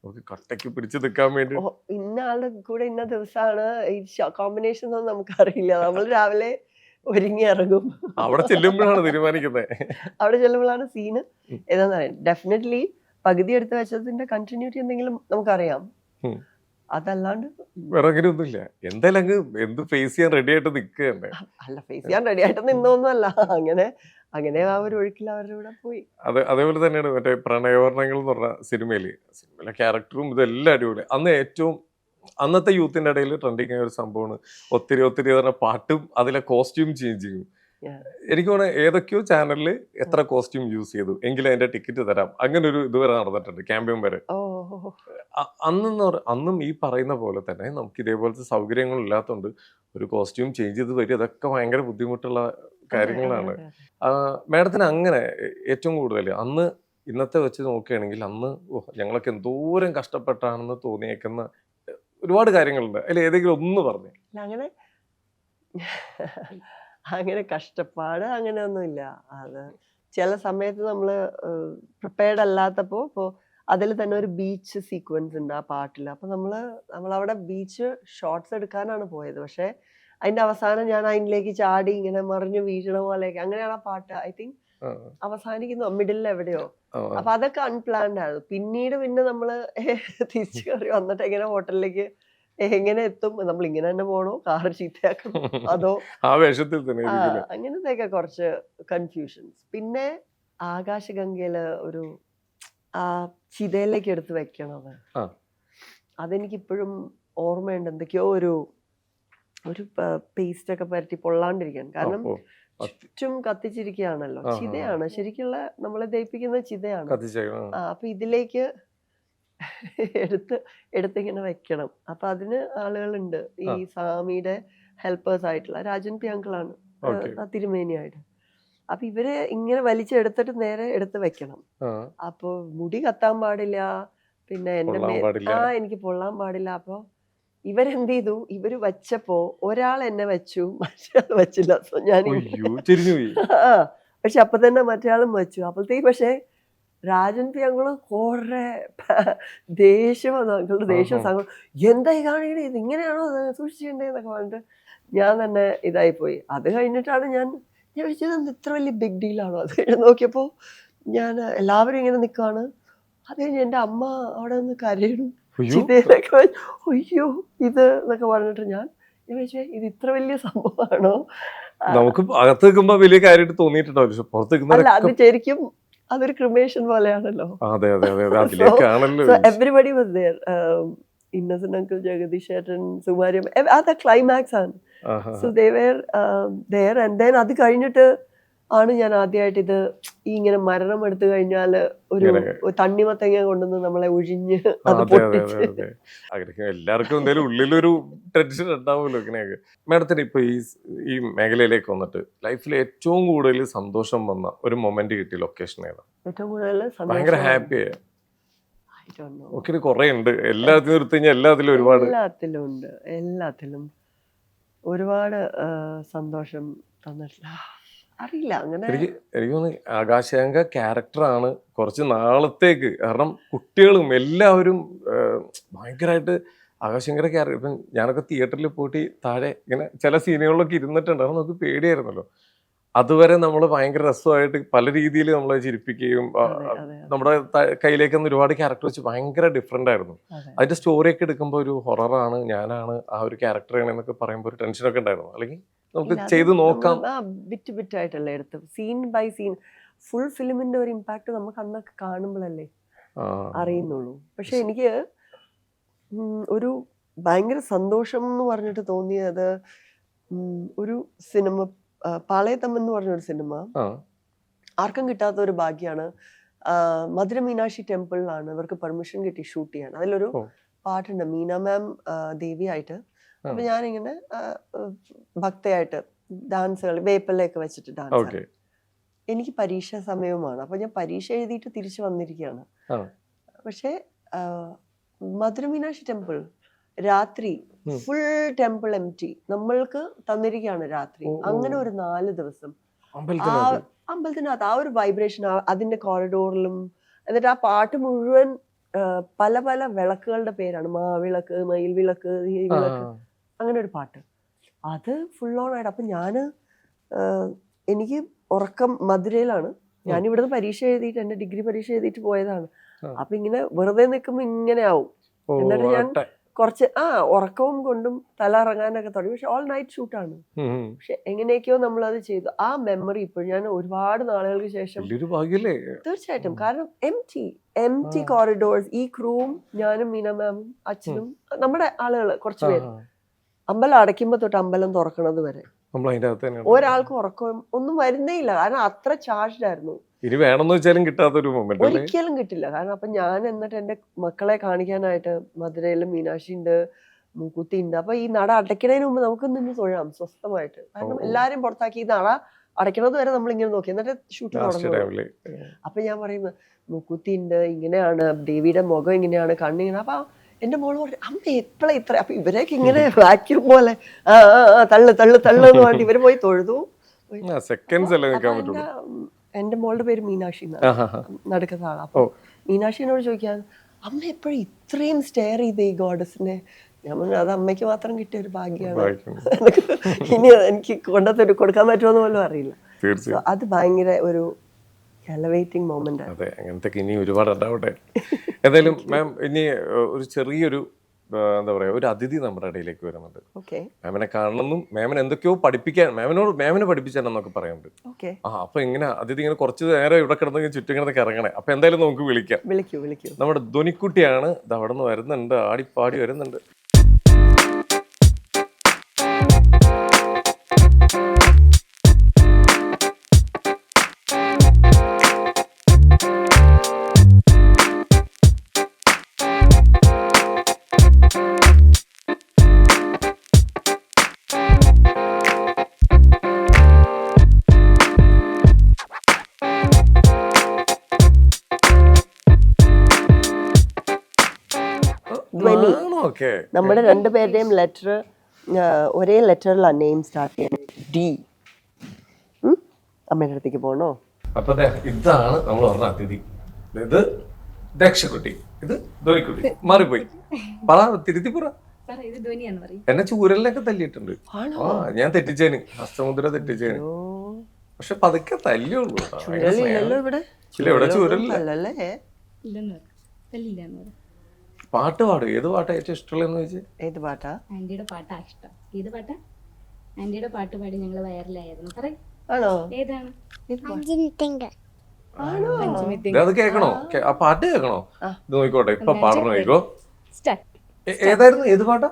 നമുക്ക് കട്ടയ്ക്ക് പിടിച്ചു നിൽക്കാൻ വേണ്ടി ഇന്ന ആളുടെ കൂടെ ഇന്ന ദിവസമാണ് ഈ കോമ്പിനേഷൻ ഒന്നും നമുക്കറിയില്ല. നമ്മൾ രാവിലെ ഒരുങ്ങി ഇറങ്ങും, അവിടെ ചെല്ലുമ്പോഴാണ് തീരുമാനിക്കുന്നത്. അവിടെ ചെല്ലുമ്പോഴാണ് സീന് ഏതാന്ന് അറിയാം. ഡെഫിനറ്റ്ലി പകുതി എടുത്ത് വെച്ചതിന്റെ കണ്ടിന്യൂറ്റി എന്തെങ്കിലും നമുക്കറിയാം. അതല്ലാണ്ട് വേറെ അങ്ങനെ ഒന്നുമില്ല. എന്തായാലും അങ്ങ് എന്ത് ഫേസ് ചെയ്യാൻ റെഡി ആയിട്ട് നിൽക്കുകയല്ലേ? അല്ല, ഫേസ് ചെയ്യാൻ റെഡി ആയിട്ട് നിന്നൊന്നുമല്ല, അങ്ങനെ ആ ഒരു ഒഴുക്കിൽ അവരുടെ കൂടെ പോയി. അതേപോലെ തന്നെയാണ് മറ്റേ പ്രണയവർണ്ണങ്ങൾ എന്ന് പറഞ്ഞ സിനിമയിലെ ക്യാരക്ടറും ഇതെല്ലാം അടിപൊളി. അന്ന് ഏറ്റവും അന്നത്തെ യൂത്തിന്റെ ഇടയിൽ ട്രെൻഡിങ് ആയ ഒരു സംഭവമാണ് ഒത്തിരി ഒത്തിരി പറഞ്ഞ പാട്ടും അതിലെ കോസ്റ്റ്യൂം ചേഞ്ചിങ്ങും. എനിക്ക് തോന്നുന്നു ഏതൊക്കെയോ ചാനലിൽ എത്ര കോസ്റ്റ്യൂം യൂസ് ചെയ്തു എങ്കിലും അതിന്റെ ടിക്കറ്റ് തരാം, അങ്ങനെ ഒരു ഇതുവരെ നടന്നിട്ടുണ്ട്, ക്യാമ്പയിൻ വരെ. അന്നും ഈ പറയുന്ന പോലെ തന്നെ നമുക്ക് ഇതേപോലത്തെ സൗകര്യങ്ങൾ ഇല്ലാത്തതുകൊണ്ട് ഒരു കോസ്റ്റ്യൂം ചേഞ്ച് ചെയ്ത് വരും, അതൊക്കെ ഭയങ്കര ബുദ്ധിമുട്ടുള്ള കാര്യങ്ങളാണ്. മാഡത്തിന് അങ്ങനെ ഏറ്റവും കൂടുതൽ അന്ന് ഇന്നത്തെ വെച്ച് നോക്കുകയാണെങ്കിൽ അന്ന് ഞങ്ങളൊക്കെ എന്തോരം കഷ്ടപ്പെട്ടാണെന്ന് തോന്നിയേക്കുന്ന ഒരുപാട് കാര്യങ്ങളുണ്ട്. അതിൽ ഏതെങ്കിലും ഒന്ന് പറഞ്ഞു. അങ്ങനെ അങ്ങനെ കഷ്ടപ്പാട് അങ്ങനെ ഒന്നുമില്ല. അത് ചില സമയത്ത് നമ്മൾ പ്രിപ്പയർഡ് അല്ലാത്തപ്പോൾ ഇപ്പോൾ അതിൽ തന്നെ ഒരു ബീച്ച് സീക്വൻസ് ഉണ്ട് ആ പാട്ടിൽ. അപ്പം നമ്മളവിടെ ബീച്ച് ഷോർട്സ് എടുക്കാനാണ് പോയത്. പക്ഷേ അതിന്റെ അവസാനം ഞാൻ അതിലേക്ക് ചാടി ഇങ്ങനെ മറിഞ്ഞു വീഴണ പോലെയൊക്കെ അങ്ങനെയാണ് ആ പാട്ട് ഐ തിങ്ക് അവസാനിക്കുന്നു മിഡിലിൽ എവിടെയോ. അപ്പൊ അതൊക്കെ അൺപ്ലാൻഡ് ആണ്. പിന്നെ നമ്മള് തിരിച്ചു കയറി വന്നിട്ട് എങ്ങനെ ഹോട്ടലിലേക്ക് എങ്ങനെ എത്തും, നമ്മൾ ഇങ്ങനെ തന്നെ പോണോ, കാറ് ചീത്തയാക്കണോ, അതോ അങ്ങനത്തെയൊക്കെ കുറച്ച് കൺഫ്യൂഷൻസ്. പിന്നെ ആകാശഗംഗയില് ഒരു ആ ചിതയിലേക്ക് എടുത്ത് വെക്കണത് അതെനിക്കിപ്പോഴും ഓർമ്മയുണ്ട്. എന്തൊക്കെയോ ഒരു പേസ്റ്റ് ഒക്കെ പരട്ടി പൊള്ളാണ്ടിരിക്കാൻ. കാരണം ചുറ്റും കത്തിച്ചിരിക്കുകയാണല്ലോ. ചിതയാണ് ശരിക്കുള്ള നമ്മളെ ദഹിപ്പിക്കുന്ന ചിതയാണ്. അപ്പൊ ഇതിലേക്ക് എടുത്തിങ്ങനെ വെക്കണം. അപ്പൊ അതിന് ആളുകളുണ്ട്, ഈ സ്വാമിയുടെ ഹെൽപ്പേഴ്സ് ആയിട്ടുള്ള രാജൻ പി അങ്കിളാണ് തിരുമേനിയായിട്ട്. അപ്പൊ ഇവര് ഇങ്ങനെ വലിച്ചെടുത്തിട്ട് നേരെ എടുത്ത് വെക്കണം. അപ്പൊ മുടി കത്താൻ പാടില്ല, പിന്നെ എനിക്ക് പൊള്ളാൻ പാടില്ല. അപ്പൊ ഇവരെന്ത് ചെയ്തു, ഇവര് വെച്ചപ്പോ ഒരാൾ എന്നെ വെച്ചു, മറ്റേ വെച്ചില്ല. സോ ഞാൻ പക്ഷെ അപ്പൊ തന്നെ മറ്റേയാളും വെച്ചു. അപ്പോഴത്തേക്ക് പക്ഷെ രാജൻ പി അങ്കിള് കുറെ ദേഷ്യം സങ്കടം, എന്തായി കാണിക്കണേ, ഇത് ഇങ്ങനെയാണോ സൂക്ഷിച്ചേണ്ടതെന്നൊക്കെ പറഞ്ഞിട്ട് ഞാൻ തന്നെ ഇതായിപ്പോയി. അത് കഴിഞ്ഞിട്ടാണ് ഞാൻ വിളിച്ചത് ഇത്ര വലിയ ബിഗ് ഡീലാണോ. അത് കഴിഞ്ഞ് നോക്കിയപ്പോ ഞാൻ എല്ലാവരും ഇങ്ങനെ നിൽക്കുകയാണ്. അത് കഴിഞ്ഞ് എൻ്റെ അമ്മ അവിടെ നിന്ന് കരയണം, ചിതയിലൊക്കെ അയ്യോ ഇത് എന്നൊക്കെ പറഞ്ഞിട്ട് ഞാൻ വിചാരിച്ചേ ഇത് ഇത്ര വലിയ സംഭവമാണോ. നമുക്ക് അകത്ത് നിൽക്കുമ്പോ വലിയ കാര്യമായിട്ട് തോന്നിയിട്ടുണ്ടോ? അല്ല, അത് ശരിക്കും അതൊരു ക്രിമേഷൻ പോലെയാണല്ലോ. Everybody was there. Innocent uncle, Jagadish ചേട്ടൻ, സുമാര്യം, അത് ക്ലൈമാക്സ് ആണ്. So they were there. And then അത് കഴിഞ്ഞിട്ട് ആണ് ഞാൻ ആദ്യമായിട്ട് ഇത് ഇങ്ങനെ മരണം എടുത്തു കഴിഞ്ഞാല് ഒരു തണ്ണിമത്തങ്ങ കൊണ്ടുവന്ന് നമ്മളെ ഒഴിഞ്ഞ് അത് പൊട്ടിച്ച്. എല്ലാവർക്കും എന്തായാലും ഉള്ളിലൊരു ടെൻഷൻ ഉണ്ടാവുമല്ലോ ഇങ്ങനെയൊക്കെ. മാഡത്തിന് ഇപ്പൊ ഈ മേഖലയിലേക്ക് വന്നിട്ട് ലൈഫിൽ ഏറ്റവും കൂടുതൽ സന്തോഷം വന്ന ഒരു മൊമെന്റ് കിട്ടിയ ലൊക്കേഷൻ ഏതാ? ഏറ്റവും കൂടുതൽ ഭയങ്കര ഹാപ്പി ആയ കൊറേ ഉണ്ട്. എല്ലാത്തിനും എടുത്തു കഴിഞ്ഞാൽ എല്ലാത്തിലും ഉണ്ട്. എല്ലാത്തിലും ഒരുപാട് സന്തോഷം തന്നിട്ടില്ല, അറിയില്ല. അങ്ങനെ എനിക്ക് തോന്നുന്നു ആകാശഗംഗ ക്യാരക്ടറാണ് കുറച്ച് നാളത്തേക്ക്. കാരണം കുട്ടികളും എല്ലാവരും ഭയങ്കരമായിട്ട് ആകാശഗംഗയുടെ ക്യാരക്ടർ. ഇപ്പം ഞാനൊക്കെ തിയേറ്ററിൽ പോയിട്ട് താഴെ ഇങ്ങനെ ചില സീനുകളിലൊക്കെ ഇരുന്നിട്ടുണ്ട്. കാരണം നമുക്ക് പേടിയായിരുന്നല്ലോ. അതുവരെ നമ്മൾ ഭയങ്കര രസമായിട്ട് പല രീതിയിൽ നമ്മളെ ചിരിപ്പിക്കുകയും നമ്മുടെ കയ്യിലേക്ക് ഒരുപാട് ക്യാരക്ടർ വെച്ച് ഭയങ്കര ഡിഫറെന്റ് ആയിരുന്നു. അതിന്റെ സ്റ്റോറിയൊക്കെ എടുക്കുമ്പോൾ ഒരു ഹൊററാണ്, ഞാനാണ് ആ ഒരു ക്യാരക്ടർ എന്നൊക്കെ പറയുമ്പോൾ ഒരു ടെൻഷനൊക്കെ ഉണ്ടായിരുന്നു. അല്ലെങ്കിൽ നമുക്ക് ചെയ്ത് നോക്കാം. ബിറ്റ് ബിറ്റായിട്ടല്ലേ എടുത്ത്, സീൻ ബൈ സീൻ. ഫുൾ ഫിലിമിന്റെ ഒരു ഇമ്പാക്ട് നമുക്ക് അന്നൊക്കെ കാണുമ്പോഴല്ലേ അറിയുന്നുള്ളൂ. പക്ഷെ എനിക്ക് ഒരു ഭയങ്കര സന്തോഷം എന്ന് പറഞ്ഞിട്ട് തോന്നിയത് ഒരു സിനിമ, പാളയത്തമ്മൻ എന്ന് പറഞ്ഞൊരു സിനിമ, ആർക്കും കിട്ടാത്ത ഒരു ഭാഗ്യമാണ്. മധുര മീനാക്ഷി ടെമ്പിളിലാണ് ഇവർക്ക് പെർമിഷൻ കിട്ടി ഷൂട്ട് ചെയ്യാൻ. അതിലൊരു പാട്ടുണ്ട്, മീന മാം ദേവിയായിട്ട്. അപ്പൊ ഞാനിങ്ങനെ ഭക്തയായിട്ട് ഡാൻസുകൾ വേപ്പലൊക്കെ വെച്ചിട്ട് ഡാൻസ്. എനിക്ക് പരീക്ഷ സമയവുമാണ്. അപ്പൊ ഞാൻ പരീക്ഷ എഴുതിയിട്ട് തിരിച്ചു വന്നിരിക്കുകയാണ്. പക്ഷെ മധുര മീനാക്ഷി ടെമ്പിൾ രാത്രി ഫുൾ ടെമ്പിൾ എംപ്റ്റി, നമ്മൾക്ക് തന്നിരിക്കുകയാണ് രാത്രി. അങ്ങനെ ഒരു 4 ദിവസം അമ്പലത്തിനകത്ത് ആ ഒരു വൈബ്രേഷൻ, അതിന്റെ കോറിഡോറിലും. എന്നിട്ട് ആ പാട്ട് മുഴുവൻ പല പല വിളക്കുകളുടെ പേരാണ്. മാവിളക്ക്, മയിൽ വിളക്ക്, ഈ വിളക്ക്, അങ്ങനെ ഒരു പാട്ട്. അത് ഫുൾ ഓൺ ആയിട്ട്. അപ്പൊ എനിക്ക് ഉറക്കം മധുരയിലാണ്. ഞാൻ ഇവിടുന്ന് പരീക്ഷ എഴുതിയിട്ട്, എന്റെ ഡിഗ്രി പരീക്ഷ എഴുതിയിട്ട് പോയതാണ്. അപ്പൊ ഇങ്ങനെ വെറുതെ നിൽക്കുമ്പോ ഇങ്ങനെ ആവും. എന്നിട്ട് ഞാൻ കുറച്ച് ഉറക്കവും കൊണ്ടും തല ഇറങ്ങാനൊക്കെ തുടങ്ങി. പക്ഷെ ഓൾ നൈറ്റ് ഷൂട്ടാണ്. പക്ഷെ എങ്ങനെയൊക്കെയോ നമ്മളത് ചെയ്തു. ആ മെമ്മറി ഇപ്പോൾ ഞാൻ ഒരുപാട് നാളുകൾക്ക് ശേഷം തീർച്ചയായിട്ടും. കാരണം എം ടി കോറിഡോർസ്, ഈ ക്രൂവും ഞാനും മീന മാമും അച്ഛനും നമ്മുടെ ആളുകൾ കുറച്ച് പേര്. അമ്പലം അടയ്ക്കുമ്പോ തൊട്ട് അമ്പലം തുറക്കണത് വരെ ഒരാൾക്ക് ഉറക്കം ഒന്നും വരുന്നേ ഇല്ല. കാരണം അത്ര ചാർജ്ഡ് ആയിരുന്നു. ഇനി വേണമെന്ന് വെച്ചാലും കിട്ടാത്തൊരു മൊമെന്റ് ഒരിക്കലും കിട്ടില്ല. കാരണം അപ്പൊ ഞാൻ എന്നിട്ട് എന്റെ മക്കളെ കാണിക്കാനായിട്ട് മധുരയിലും മീനാക്ഷി ഉണ്ട്, മൂക്കുത്തി ഉണ്ട്. അപ്പൊ ഈ നട അടയ്ക്കണതിന് മുമ്പ് നമുക്ക് നിന്ന് തൊഴാം സ്വസ്ഥമായിട്ട്. കാരണം എല്ലാരും പുറത്താക്കി ഈ നട അടയ്ക്കണത് വരെ നമ്മളിങ്ങനെ നോക്കി, എന്നിട്ട് ഷൂട്ട് ലാസ്റ്റ് തുടങ്ങും. ടൈമില് അപ്പൊ ഞാൻ പറയുന്നത് മുക്കുത്തി ഉണ്ട്, ഇങ്ങനെയാണ് ദേവിയുടെ മുഖം, ഇങ്ങനെയാണ് കണ്ണിങ്ങനെ. അപ്പൊ എന്റെ മോള് പറഞ്ഞു അമ്മ എപ്പോഴാ ഇത്ര, അപ്പൊ ഇവരൊക്കെ ഇങ്ങനെ വാക്യൂം പോലെ തള്ളു തള്ളു തള്ളു എന്ന് പറഞ്ഞിട്ട് ഇവര് പോയി തൊഴുതു. സെക്കൻഡ്സ് അല്ലേ നിൽക്കാൻ പറ്റുള്ളൂ. എന്റെ മോളുടെ പേര് മീനാക്ഷി നടക്കുന്ന ആളാ. അപ്പൊ മീനാക്ഷിനോട് ചോദിക്കാൻ അമ്മ എപ്പോഴും ഇത്രയും സ്റ്റെയർ ചെയ്ത് ഈ ഗോഡസിനെ. ഞാൻ പറഞ്ഞു അത് അമ്മയ്ക്ക് മാത്രം കിട്ടിയ ഒരു ഭാഗ്യമാണ്, ഇനി എനിക്ക് കൊടുക്കാൻ പറ്റുമെന്ന് പോലും അറിയില്ല. So അത് ഭയങ്കര ഒരു എലവേറ്റിംഗ് മൊമെന്റ് ആണ്. അതെ, അങ്ങനത്തെ ഇനി ഒരുപാട് ഉണ്ടാവട്ടെ. എന്തായാലും മാം ഇനി ഒരു ചെറിയൊരു എന്താ പറയാ ഒരു അതിഥി നമ്മുടെ ഇടയിലേക്ക് വരുന്നുണ്ട്. ഓക്കെ മാമിനെ കാണണമെന്നും മാമിനെ എന്തൊക്കെയോ പഠിപ്പിക്കാൻ മാമിനെ പഠിപ്പിച്ചാണെന്നൊക്കെ പറയുന്നുണ്ട്. ഓക്കെ അപ്പൊ ഇങ്ങനെ അതിഥി ഇങ്ങനെ കുറച്ച് നേരം ഇവിടെ കിടന്നെങ്കിൽ ചുറ്റും കിടന്നൊക്കെ ഇറങ്ങണേ. അപ്പൊ എന്തായാലും നമുക്ക് വിളിക്കാം. വിളിക്കൂ. നമ്മുടെ ധ്വനിക്കുട്ടിയാണ്, ഇത് അവിടെ നിന്ന് വരുന്നുണ്ട്, ആടിപ്പാടി വരുന്നുണ്ട്. നമ്മുടെ രണ്ടുപേരുടെയും ലെറ്റർ ഒരേ ലെറ്ററിലാണ് നെയിം സ്റ്റാർട്ട് ചെയ്യുന്നത്. ഡി. അമ്മയുടെ അടുത്തേക്ക് പോകണോ? അപ്പൊ ഇതാണ് നമ്മൾ പറഞ്ഞ അതിഥി. ഇത് ദക്ഷക്കുട്ടി, ഇത് ധ്വനിക്കുട്ടി. മാറിപ്പോയി, പറ തിരുത്തി പറ. എന്നെ ചൂരലിനൊക്കെ തല്ലിയിട്ടുണ്ട്. ഞാൻ തെറ്റിച്ചേന്, ഹസ്തമുദ്ര തെറ്റിച്ചേന്. പക്ഷെ പതുക്കെ തല്ലിയുള്ളൂ. ഇവിടെ ചൂരലില്ലല്ലേ. പാട്ട് പാടും. ഏത് പാട്ടാ ഏറ്റവും ഇഷ്ടമുള്ളതെന്ന് ചോദിച്ചു? ഏത് പാട്ടാ? ആന്റിയുടെ പാട്ടാ ഇഷ്ടം. ഏത് പാട്ടാ? ആന്റിയുടെ പാട്ട് പാടി ഞങ്ങള് വൈറലായിരുന്നു. പറയ് ആണോ? ഏതാണ്? അത് കേക്കണോ? ആ പാട്ട് കേക്കണോ? ഇത് നോക്കിക്കോട്ടെ, ഇപ്പൊ പാടണോ നോക്കോ. സ്റ്റാർട്ട്. ഏതായിരുന്നു? ഏത് പാട്ടാ?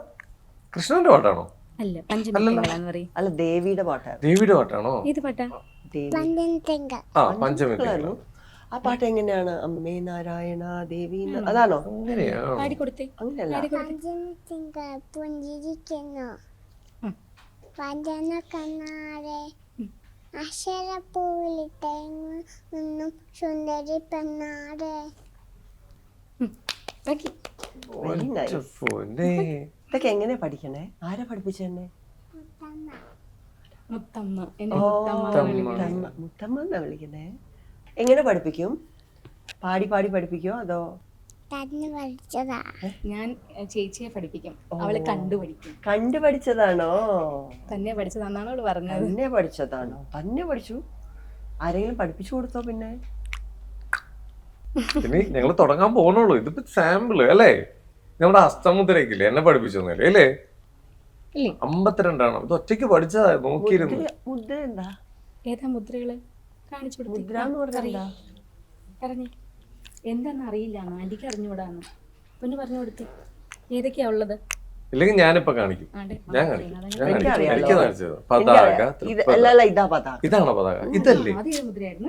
കൃഷ്ണന്റെ പാട്ടാണോ? അല്ല, പഞ്ചമിത്തിങ്കളാന്ന് പറയും. അല്ല, ദേവിയുടെ പാട്ടാണ്. ദേവിയുടെ പാട്ടാണോ? ഏത് പാട്ടാ? ആ, പഞ്ചമിത്തിങ്കൾ. ആ പാട്ട് എങ്ങനെയാണ്? അമ്മേ നാരായണ ദേവി അതാണോ? അങ്ങനെയാണോ? പാടിക്കൊടുത്തേ. അങ്ങനെയല്ല. പുഞ്ചിരിക്കുന്നു വഞ്ചന കണ്ണാരെ അക്ഷരപ്പൂവിലിട്ടൊന്നും സുന്ദരി പെണ്ണാരെ. Very nice. ഇതൊക്കെ എങ്ങനെയാ പഠിക്കണേ? ആരാ പഠിപ്പിച്ചെന്നെ? മുത്തമ്മ. മുത്തമ്മ എന്നാ വിളിക്കണേ. എങ്ങനെ പഠിപ്പിക്കും? പാടി പാടി പഠിപ്പിക്കോ അതോ? തന്നെ പഠിച്ചതാ. ഞാൻ ചേച്ചിയെ പഠിപ്പിക്കും, അവള് കണ്ടുപഠിക്കും. കണ്ടുപഠിച്ചതാണോ? തന്നെ പഠിച്ചതാണെന്നാണ് അവള് പറഞ്ഞത്. തന്നെ പഠിച്ചതാണോ? തന്നെ പഠിച്ചു. ആരെങ്കിലും പഠിപ്പിച്ചു കൊടുത്തോ? പിന്നെ ഞങ്ങള് തുടങ്ങാൻ പോകണുള്ളൂ. ഇതിപ്പോ സാമ്പിള് അല്ലേ? നമ്മുടെ ഹസ്തമുദ്രയ്ക്കില്ലേ എന്നെ പഠിപ്പിച്ചൊന്നുമില്ലേ അല്ലേ? 52 ഇത് ഒറ്റയ്ക്ക് പഠിച്ചതാ, നോക്കിയിരുന്നു. മുദ്ര എന്താ? ഏതാ മുദ്രകള് കാണിച്ചു കൊടുത്തു. മുദ്ര എന്ന് പറഞ്ഞാ പറഞ്ഞേ എന്താന്ന് അറിയില്ല, ആന്റിക്ക് അറിഞ്ഞുകൂടാന്ന്. പിന്നെ പറഞ്ഞു കൊടുത്തു ഏതൊക്കെയാ ഉള്ളത്. ഇല്ലെങ്കിൽ ഞാനിപ്പോ കാണിക്കും. ഞാൻ കാണിക്കും. എനിക്ക് കാണിച്ചത് പതാക. ഇതാണോ പതാക? ഇതല്ലേ?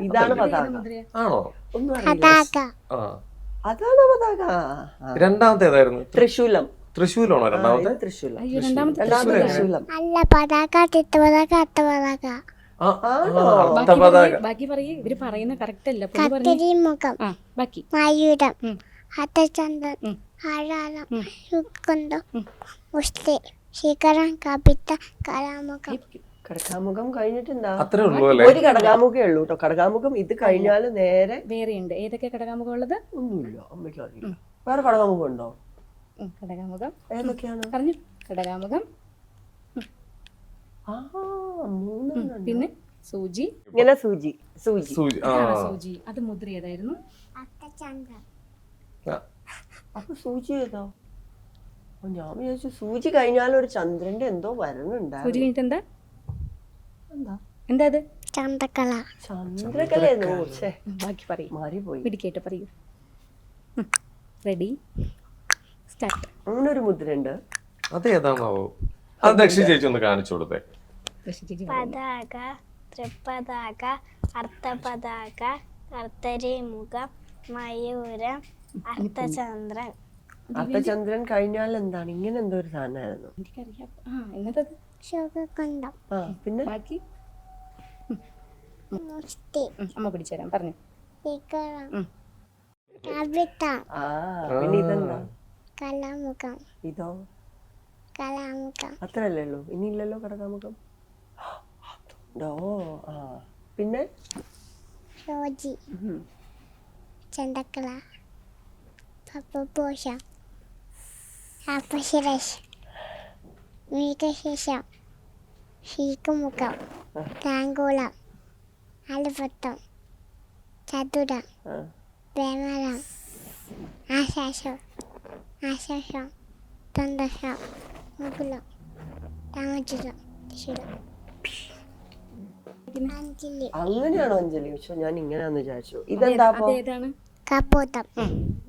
ഇതാണ് പതാക. ആണോ? ഒന്നും അറിയില്ല. അതാണോ പതാക? രണ്ടാമത്തെ ഏതായിരുന്നു? തൃശൂലം. തൃശൂലാണോ രണ്ടാമത്തെ? തൃശൂലം. തൃശൂലം അല്ല. പതാക പതാക അത്തപതാക. ബാക്കി പറയേ. ഇവര് പറയുന്ന കറക്റ്റ് അല്ല. മുഖം, ബാക്കി മയൂരം, ഹതചന്ദ്രൻ, ആഴാളം, യുക്കൊണ്ടം, മുസ്തി, ശിഖരം, കപിത്ത, കലാമുഖം. കടകാമുഖം കഴിഞ്ഞിട്ടുണ്ടാ? അത്രേ ഉള്ളൂ അല്ലേ? ഒരു കടകാമുഖേ ഉള്ളൂ കേട്ടോ. കടകാമുഖം ഇത് കഴിഞ്ഞാല് നേരെ വേറെയുണ്ട്. ഏതൊക്കെ കടകാമുഖം ഉള്ളത്? ഒന്നുമില്ല, അമ്മയ്ക്ക് അറിയില്ല. വേറെ കടകാമുഖം ഉണ്ടോ? കടകാമുഖം ഏതൊക്കെയാണ് പറഞ്ഞു? കടകാമുഖം, പിന്നെ സൂചി. ഇങ്ങനെ സൂചി. സൂചി സൂചി. അത് മുദ്ര ഏതായിരുന്നു? അപ്പൊ സൂചി ഏതോ? ഞാൻ വിചാരിച്ചു സൂചി കഴിഞ്ഞാൽ ഒരു ചന്ദ്രന്റെ എന്തോ വരുന്നുണ്ടായിരുന്നു. സൂചി കഴിഞ്ഞിട്ട് എന്താ? എന്താ അത്? ചന്ദ്രകല. ചന്ദ്രകലയെന്നോ? ബാക്കി പറയും. മാറിപ്പോയി. പിടിക്കേട്ട് പറയൂ. Ready, start. അങ്ങനെ ഒരു മുദ്ര ഉണ്ട്. അതേതാണാവോ? അത് ദക്ഷി ചേച്ചി ഒന്ന് കാണിച്ചു കൊടുത്തേ. പതാക, ത്രിപതാക, അർത്ഥപതാക, അർത്ഥരേമുഖം, മയൂരം, അർത്ഥചന്ദ്രൻ. അർത്ഥചന്ദ്രൻ കഴിഞ്ഞാൽ എന്താണ്? ഇങ്ങനെ എന്തോ ഒരു സാധനമായിരുന്നു. എനിക്കറിയാം. എന്നതത്? ശോകകൊണ്ടം. പിന്നെ ബാക്കി മുസ്തി അമ്മ പിടിച്ചു തരാം, പറഞ്ഞു. വിക്രം കവിത ആ പിന്നെ ഇതെന്താ? കലാമുഖം ഇതോ? കലാമുഖം അത്രല്ലേ ഉള്ളൂ, ഇനി ഇല്ലല്ലോ കടകാമുഖം. ഓ ആ പിന്നെ രോജി ചന്തക്കല പപ്പപോഷ അപ്പശിരശ് മീകശേഷം ശീക്കുമുഖം താങ്കുളം അലുപത്തം ചതുരം പ്രേമരം ആശാസം ആശാസം തന്തസം മുകുളം രാമചുരം ശിരം അഞ്ജലി അങ്ങനെയാണോ അഞ്ജലി? പക്ഷെ ഞാൻ ഇങ്ങനെയാന്ന് വിചാരിച്ചു. ഇതെന്താ അപ്പൊ? ഏതാണ്? കപോതം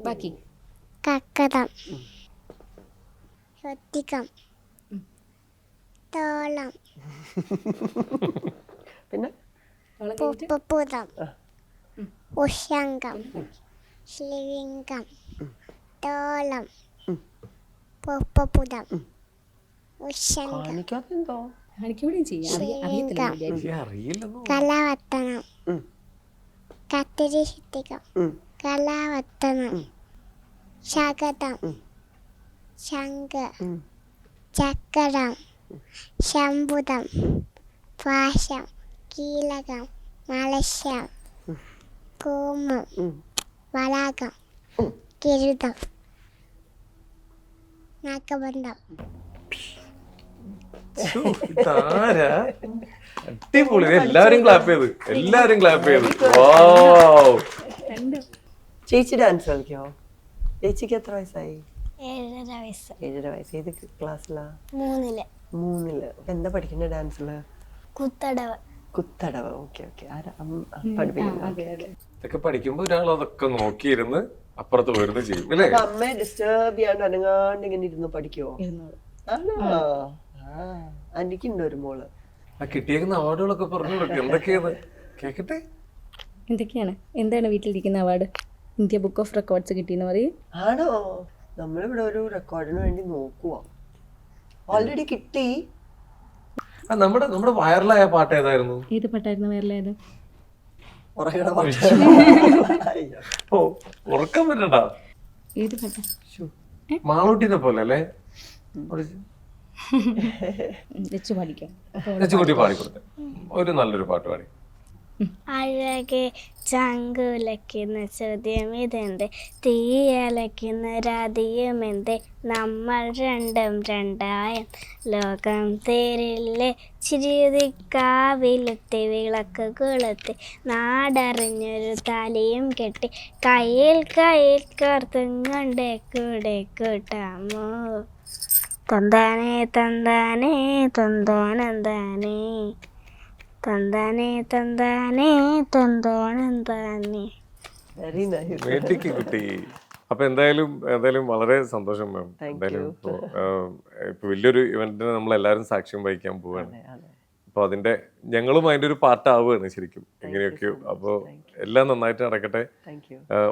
ബാക്കി കക്കതം സ്വത്തികം തോളം പിന്നെ പുപ്പുതം ഉഷംഗം ശ്രീലിംഗം തോളം പുപ്പുതം ഉഷംഗം കാണിക്കാത്തെന്തോ? കാണിക്കൂടെയും ചെയ്യാം, അറിയത്തില്ല അറിയില്ലെന്നോ. കലാവത്തനം കത്തിരി ശുദ്ധികം കലാവത്തനം ശകടം ശംഖ ചക്രം ശംഭുതം പാശം കീലകം മലശ്യം കൂമം വലാകം കിരീടം നാഗബന്ധം. ഇതാരാ? അടിപൊളി, എല്ലാരും ക്ലാപ്പ് ചെയ്ത്, എല്ലാരും ക്ലാപ്പ് ചെയ്ത്. വാവ്. ചേച്ചി ഡാൻസ് കളിക്കോ? ചേച്ചിക്ക് എത്ര വയസ്സായി? 7.5 വയസ്സ്. 7.5 വയസ്സ്. ഏത് ക്ലാസ്സിലാ? 3 3 എന്താ പഠിക്കുന്ന ഡാൻസില്? കുത്തടവ്. കുത്തടവ്. Okay okay. പഠിപ്പിക്കുന്നത്? ഇതൊക്കെ പഠിക്കുമ്പോ ഒരാൾ അതൊക്കെ നോക്കിയിരുന്ന് അപ്പുറത്ത് വരുന്ന ചെയ്യും അല്ലേ? അപ്പൊ അമ്മയെ ഡിസ്റ്റർബ് ചെയ്യാണ്ട് അനങ്ങാണ്ട് ഇങ്ങനെ ഇരുന്ന് പഠിക്കുവോ? ആണോ? എനിക്കുണ്ട് ഒരു മോള്. ആ കിട്ടിയേക്കുന്ന അവാർഡുകളൊക്കെ പറഞ്ഞു കൊടുക്കും. എന്തൊക്കെയാണ് കേക്കട്ടെ? എന്താണ് വീട്ടിലിരിക്കുന്ന award? India book of records കിട്ടിയെന്ന് പറയും. ആണോ? നമ്മളിവിടെ ഒരു റെക്കോർഡിന് വേണ്ടി നോക്കുവാ. ഓൾറെഡി കിട്ടി. നമ്മുടെ വൈറലായ പാട്ട് ഏതായിരുന്നു? ഏത് പാട്ടായിരുന്നു വൈറലായത്? ഉറങ്ങണ പാട്ട്. ഓ, ഉറക്കം പറ്റണ്ട. ഏത് പാട്ടാ? മാളൂട്ടിനെ പോലെ അല്ലേ? വെച്ച് പഠിക്കാം. കൂട്ടി പാടിക്കൊടുത്തെ ഒരു നല്ലൊരു പാട്ട് പാടി. അഴകെ ചങ്കുലയ്ക്കുന്ന ചോദ്യം ഇതെന്ത്, തീയലയ്ക്കുന്ന രാധിയുമെന്ത്, നമ്മൾ രണ്ടും രണ്ടായം ലോകം തേരില്ലേ ചിരിയുതിക്കാവിലെത്തി വിളക്ക് കൊളുത്തി നാടറിഞ്ഞൊരു തലയും കെട്ടി കയ്യിൽ കോർത്തും കൊണ്ട് കൂടെ കൂട്ടാമോ തന്താനേ തന്താനേ തന്തോനന്താനേ തന്താനേ തന്താനേ തന്തോനന്താനേ. Very nice. വേണ്ടിക്ക് കിട്ടി. അപ്പൊ എന്തായാലും വളരെ സന്തോഷം മാം. എന്തായാലും ഇപ്പൊ വലിയൊരു ഇവന്റിന് നമ്മൾ എല്ലാവരും സാക്ഷ്യം വഹിക്കാൻ പോവാണ്. അപ്പൊ ഞങ്ങളും അതിന്റെ ഒരു പാർട്ടാവുകയാണ് ശരിക്കും എങ്ങനെയൊക്കെയോ. അപ്പൊ എല്ലാം നന്നായിട്ട് നടക്കട്ടെ.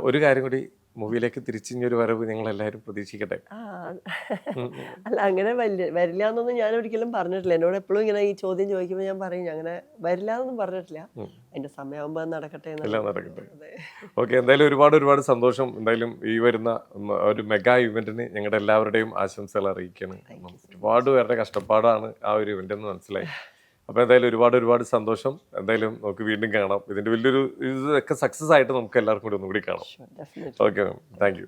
ഒരു കാര്യം കൂടി, മൂവിയിലേക്ക് തിരിച്ചിഞ്ഞൊരു വരവ് ഞങ്ങൾ എല്ലാവരും പ്രതീക്ഷിക്കട്ടെ. അല്ല, അങ്ങനെ വരില്ല എന്നൊന്നും ഞാൻ ഒരിക്കലും പറഞ്ഞിട്ടില്ല. എന്നോട് എപ്പോഴും ഇങ്ങനെ ഈ ചോദ്യം ചോദിക്കുമ്പോൾ ഞാൻ പറയും അങ്ങനെ വരില്ല എന്നൊന്നും പറഞ്ഞിട്ടില്ല. അതിന്റെ സമയമാകുമ്പോൾ നടക്കട്ടെ. എല്ലാം നടക്കട്ടെ. ഓക്കെ, എന്തായാലും ഒരുപാട് സന്തോഷം. എന്തായാലും ഈ വരുന്ന ഒരു മെഗാ ഇവന്റിന് ഞങ്ങളുടെ എല്ലാവരുടെയും ആശംസകൾ അറിയിക്കണം. ഒരുപാട് പേരുടെ കഷ്ടപ്പാടാണ് ആ ഒരു ഇവന്റ് എന്ന് മനസ്സിലായി. അപ്പൊ എന്തായാലും ഒരുപാട് സന്തോഷം. എന്തായാലും നമുക്ക് വീണ്ടും കാണാം. ഇതിന്റെ വലിയൊരു ഇതൊക്കെ സക്സസ് ആയിട്ട് നമുക്ക് എല്ലാവർക്കും കൂടി ഒന്നുകൂടി കാണാം. Okay ma'am, thank you.